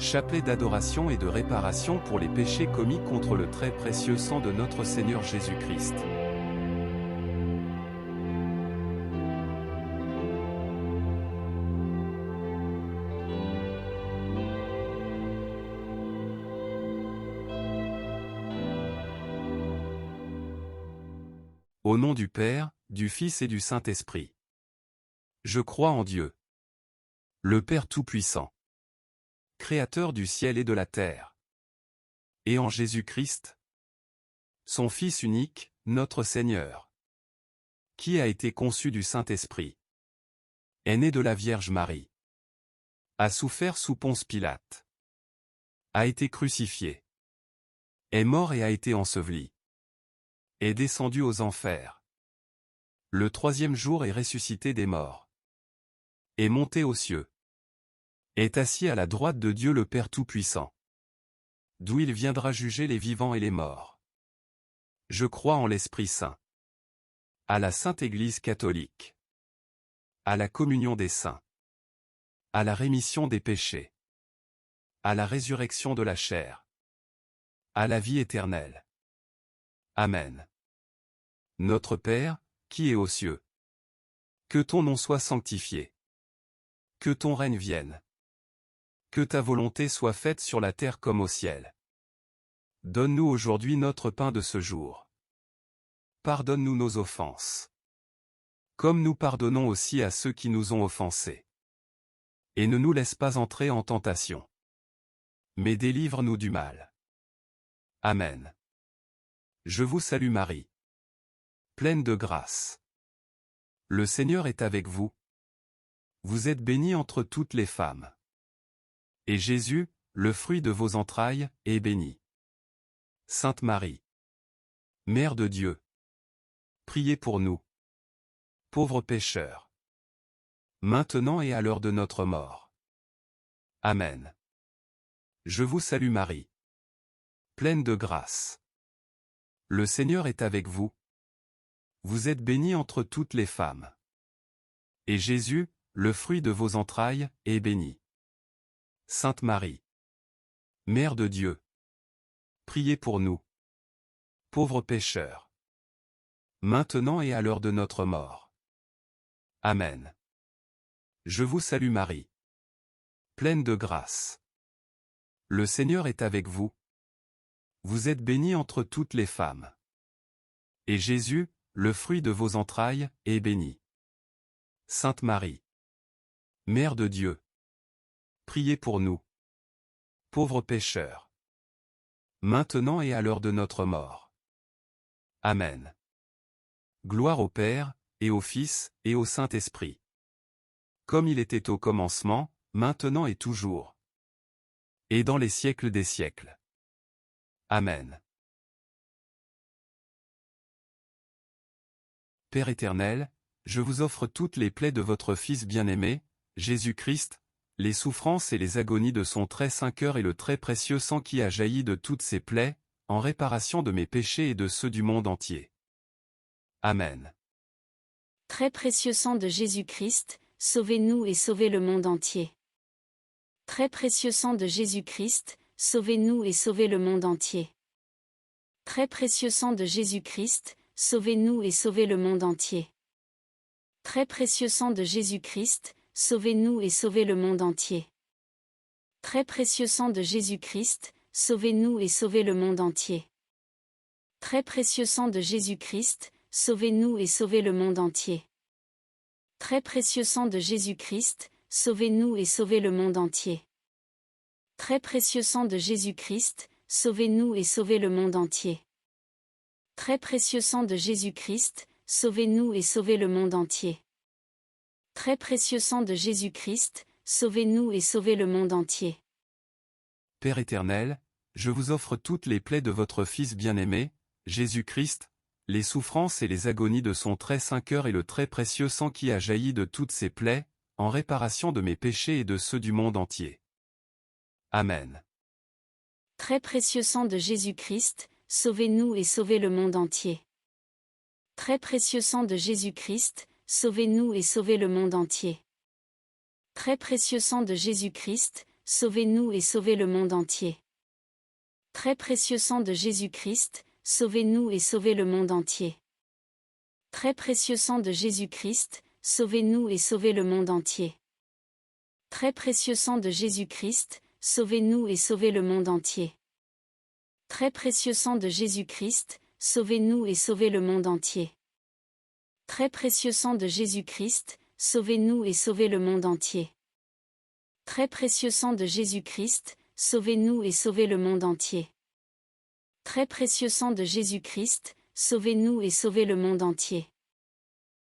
Chapelet d'adoration et de réparation pour les péchés commis contre le très précieux sang de notre Seigneur Jésus-Christ. Au nom du Père, du Fils et du Saint-Esprit. Je crois en Dieu, le Père Tout-Puissant, Créateur du ciel et de la terre, et en Jésus-Christ, son Fils unique, notre Seigneur, qui a été conçu du Saint-Esprit, est né de la Vierge Marie, a souffert sous Ponce Pilate, a été crucifié, est mort et a été enseveli, est descendu aux enfers. Le troisième jour est ressuscité des morts, est monté aux cieux, est assis à la droite de Dieu le Père Tout-Puissant, d'où il viendra juger les vivants et les morts. Je crois en l'Esprit Saint, à la Sainte Église catholique, à la communion des saints, à la rémission des péchés, à la résurrection de la chair, à la vie éternelle. Amen. Notre Père, qui es aux cieux, que ton nom soit sanctifié, que ton règne vienne, que ta volonté soit faite sur la terre comme au ciel. Donne-nous aujourd'hui notre pain de ce jour. Pardonne-nous nos offenses, comme nous pardonnons aussi à ceux qui nous ont offensés. Et ne nous laisse pas entrer en tentation, mais délivre-nous du mal. Amen. Je vous salue Marie, pleine de grâce. Le Seigneur est avec vous. Vous êtes bénie entre toutes les femmes. Et Jésus, le fruit de vos entrailles, est béni. Sainte Marie, Mère de Dieu, priez pour nous, pauvres pécheurs, maintenant et à l'heure de notre mort. Amen. Je vous salue Marie, pleine de grâce. Le Seigneur est avec vous. Vous êtes bénie entre toutes les femmes. Et Jésus, le fruit de vos entrailles, est béni. Sainte Marie, Mère de Dieu, priez pour nous, pauvres pécheurs, maintenant et à l'heure de notre mort. Amen. Je vous salue Marie, pleine de grâce. Le Seigneur est avec vous. Vous êtes bénie entre toutes les femmes. Et Jésus, le fruit de vos entrailles, est béni. Sainte Marie, Mère de Dieu, priez pour nous, pauvres pécheurs, maintenant et à l'heure de notre mort. Amen. Gloire au Père, et au Fils, et au Saint-Esprit. Comme il était au commencement, maintenant et toujours. Et dans les siècles des siècles. Amen. Père éternel, je vous offre toutes les plaies de votre Fils bien-aimé, Jésus-Christ, les souffrances et les agonies de son très saint cœur et le très précieux sang qui a jailli de toutes ces plaies, en réparation de mes péchés et de ceux du monde entier. Amen. Très précieux sang de Jésus-Christ, sauvez-nous et sauvez le monde entier. Très précieux sang de Jésus-Christ, sauvez-nous et sauvez le monde entier. Très précieux sang de Jésus-Christ, sauvez-nous et sauvez le monde entier. Très précieux sang de Jésus-Christ, sauvez-nous et sauvez le monde entier. Très précieux sang de Jésus-Christ, sauvez-nous et sauvez le monde entier. Très précieux sang de Jésus-Christ, sauvez-nous et sauvez le monde entier. Très précieux sang de Jésus-Christ, sauvez-nous et sauvez le monde entier. Très précieux sang de Jésus-Christ, sauvez-nous et sauvez le monde entier. Très précieux sang de Jésus-Christ, sauvez-nous et sauvez le monde entier. Très précieux sang de Jésus-Christ, sauvez-nous et sauvez le monde entier. Père éternel, je vous offre toutes les plaies de votre Fils bien-aimé, Jésus-Christ, les souffrances et les agonies de son très saint cœur et le très précieux sang qui a jailli de toutes ces plaies, en réparation de mes péchés et de ceux du monde entier. Amen. Très précieux sang de Jésus-Christ, sauvez-nous et sauvez le monde entier. Très précieux sang de Jésus-Christ, sauvez-nous et sauvez le monde entier. Très précieux sang de Jésus-Christ, sauvez-nous et sauvez le monde entier. Très précieux sang de Jésus-Christ, sauvez-nous et sauvez le monde entier. Très précieux sang de Jésus-Christ, sauvez-nous et sauvez le monde entier. Très précieux sang de Jésus-Christ, sauvez-nous et sauvez le monde entier. Très précieux sang de Jésus-Christ, sauvez-nous et sauvez le monde entier. Très précieux sang de Jésus-Christ, sauvez-nous et sauvez le monde entier. Très précieux sang de Jésus-Christ, sauvez-nous et sauvez le monde entier. Très précieux sang de Jésus-Christ, sauvez-nous et sauvez le monde entier.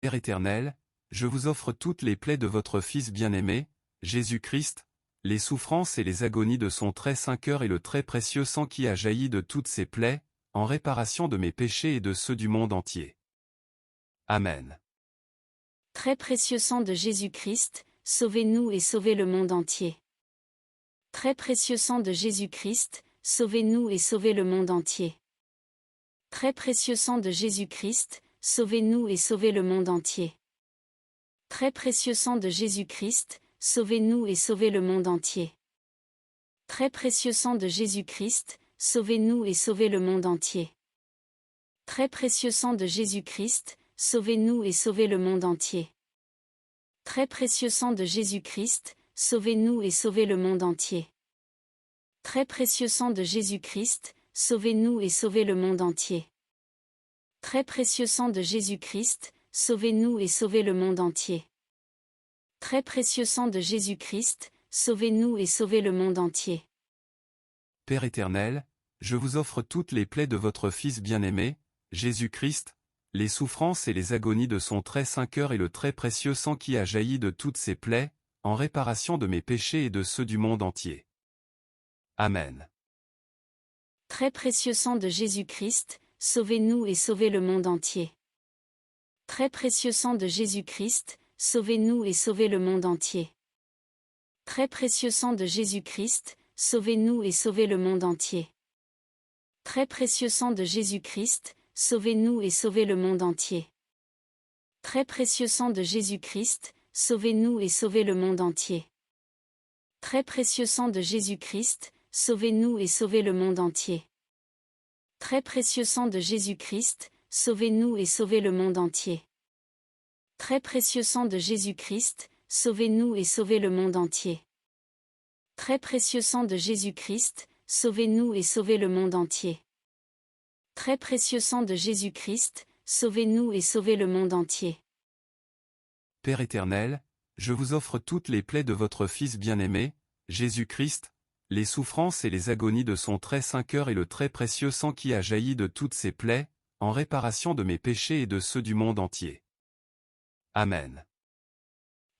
Père éternel, je vous offre toutes les plaies de votre Fils bien-aimé, Jésus-Christ, les souffrances et les agonies de son très saint cœur et le très précieux sang qui a jailli de toutes ces plaies, en réparation de mes péchés et de ceux du monde entier. Amen. Très précieux sang de Jésus-Christ, sauvez-nous et sauvez le monde entier. Très précieux sang de Jésus-Christ, sauvez-nous et sauvez le monde entier. Très précieux sang de Jésus-Christ, sauvez-nous et sauvez le monde entier. Très précieux sang de Jésus-Christ, sauvez-nous et sauvez le monde entier. Très précieux sang de Jésus-Christ, sauvez-nous et sauvez le monde entier. Très précieux sang de Jésus-Christ, sauvez-nous et sauvez le monde entier. Très précieux sang de Jésus-Christ, sauvez-nous et sauvez le monde entier. Très précieux sang de Jésus-Christ, sauvez-nous et sauvez le monde entier. Très précieux sang de Jésus-Christ, sauvez-nous et sauvez le monde entier. Très précieux sang de Jésus-Christ, sauvez-nous et sauvez le monde entier. Père éternel, je vous offre toutes les plaies de votre Fils bien-aimé, Jésus-Christ, les souffrances et les agonies de son très saint cœur et le très précieux sang qui a jailli de toutes ces plaies, en réparation de mes péchés et de ceux du monde entier. Amen. Très précieux sang de Jésus-Christ, sauvez-nous et sauvez le monde entier. Très précieux sang de Jésus-Christ, sauvez-nous et sauvez le monde entier. Très précieux sang de Jésus-Christ, sauvez-nous et sauvez le monde entier. Très précieux sang de Jésus-Christ, sauvez-nous et sauvez le monde entier. Très précieux sang de Jésus-Christ, sauvez-nous et sauvez le monde entier. Très précieux sang de Jésus-Christ, sauvez-nous et sauvez le monde entier. Très précieux sang de Jésus-Christ, sauvez-nous et sauvez le monde entier. Très précieux sang de Jésus-Christ, sauvez-nous et sauvez le monde entier. Très précieux sang de Jésus-Christ, sauvez-nous et sauvez le monde entier. Très précieux sang de Jésus-Christ, sauvez-nous et sauvez le monde entier. Père éternel, je vous offre toutes les plaies de votre Fils bien-aimé, Jésus-Christ, les souffrances et les agonies de son très saint cœur et le très précieux sang qui a jailli de toutes ces plaies, en réparation de mes péchés et de ceux du monde entier. Amen.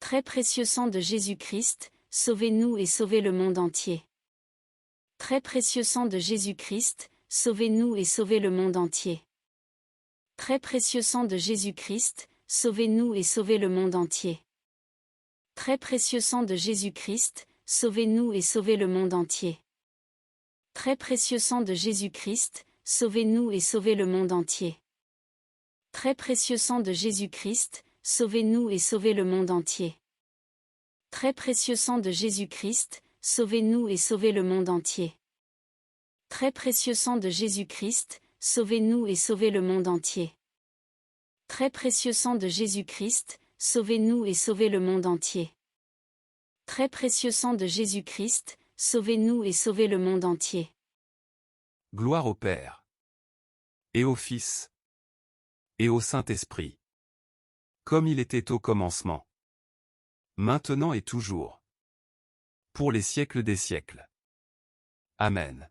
Très précieux sang de Jésus-Christ, sauvez-nous et sauvez le monde entier. Très précieux sang de Jésus-Christ, sauvez-nous et sauvez le monde entier. Très précieux sang de Jésus-Christ, sauvez-nous et sauvez le monde entier. Très précieux sang de Jésus-Christ, sauvez-nous et sauvez le monde entier. Très précieux sang de Jésus-Christ, sauvez-nous et sauvez le monde entier. Très précieux sang de Jésus-Christ, sauvez-nous et sauvez le monde entier. Très précieux sang de Jésus-Christ, sauvez-nous et sauvez le monde entier. Très précieux sang de Jésus-Christ, sauvez-nous et sauvez le monde entier. Très précieux sang de Jésus-Christ, sauvez-nous et sauvez le monde entier. Très précieux sang de Jésus-Christ, sauvez-nous et sauvez le monde entier. Gloire au Père, et au Fils, et au Saint-Esprit, comme il était au commencement, maintenant et toujours, pour les siècles des siècles. Amen.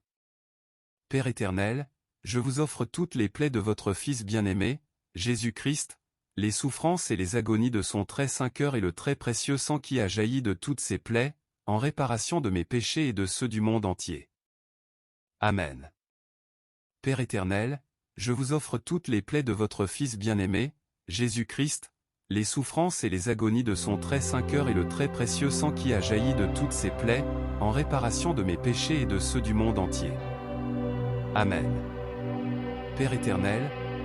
Père éternel, je vous offre toutes les plaies de votre Fils bien-aimé, Jésus-Christ, les souffrances et les agonies de son très saint cœur et le très précieux sang qui a jailli de toutes ces plaies, en réparation de mes péchés et de ceux du monde entier. Amen. Père éternel, je vous offre toutes les plaies de votre Fils bien-aimé, Jésus-Christ, les souffrances et les agonies de son très saint cœur et le très précieux sang qui a jailli de toutes ces plaies, en réparation de mes péchés et de ceux du monde entier. Amen. Père éternel,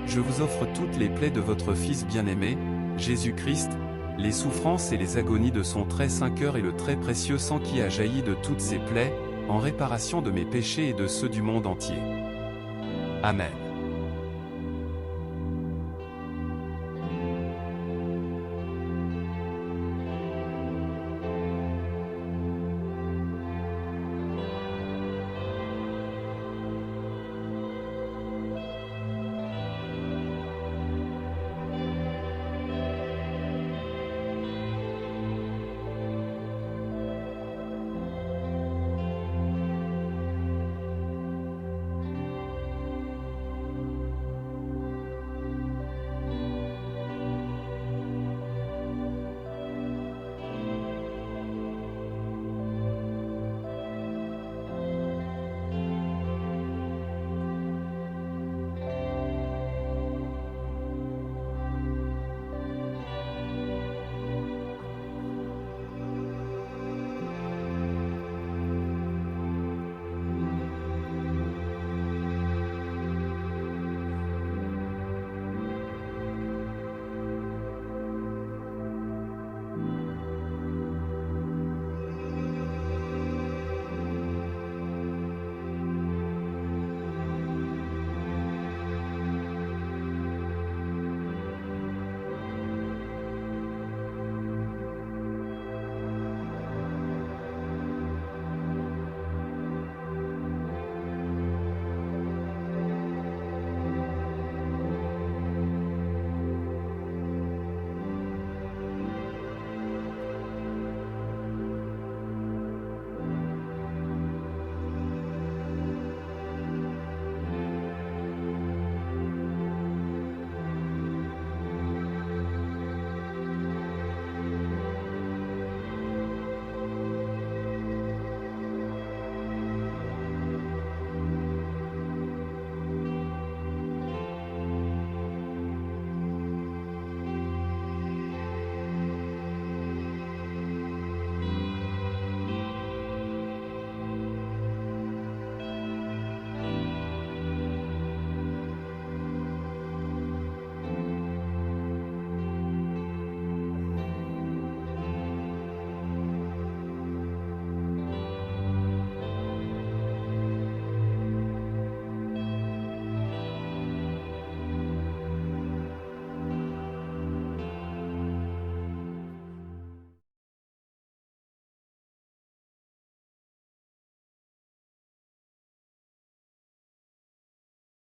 je vous offre toutes les plaies de votre Fils bien-aimé, Jésus-Christ, les souffrances et les agonies de son très saint cœur et le très précieux sang qui a jailli de toutes ses plaies, en réparation de mes péchés et de ceux du monde entier. Amen.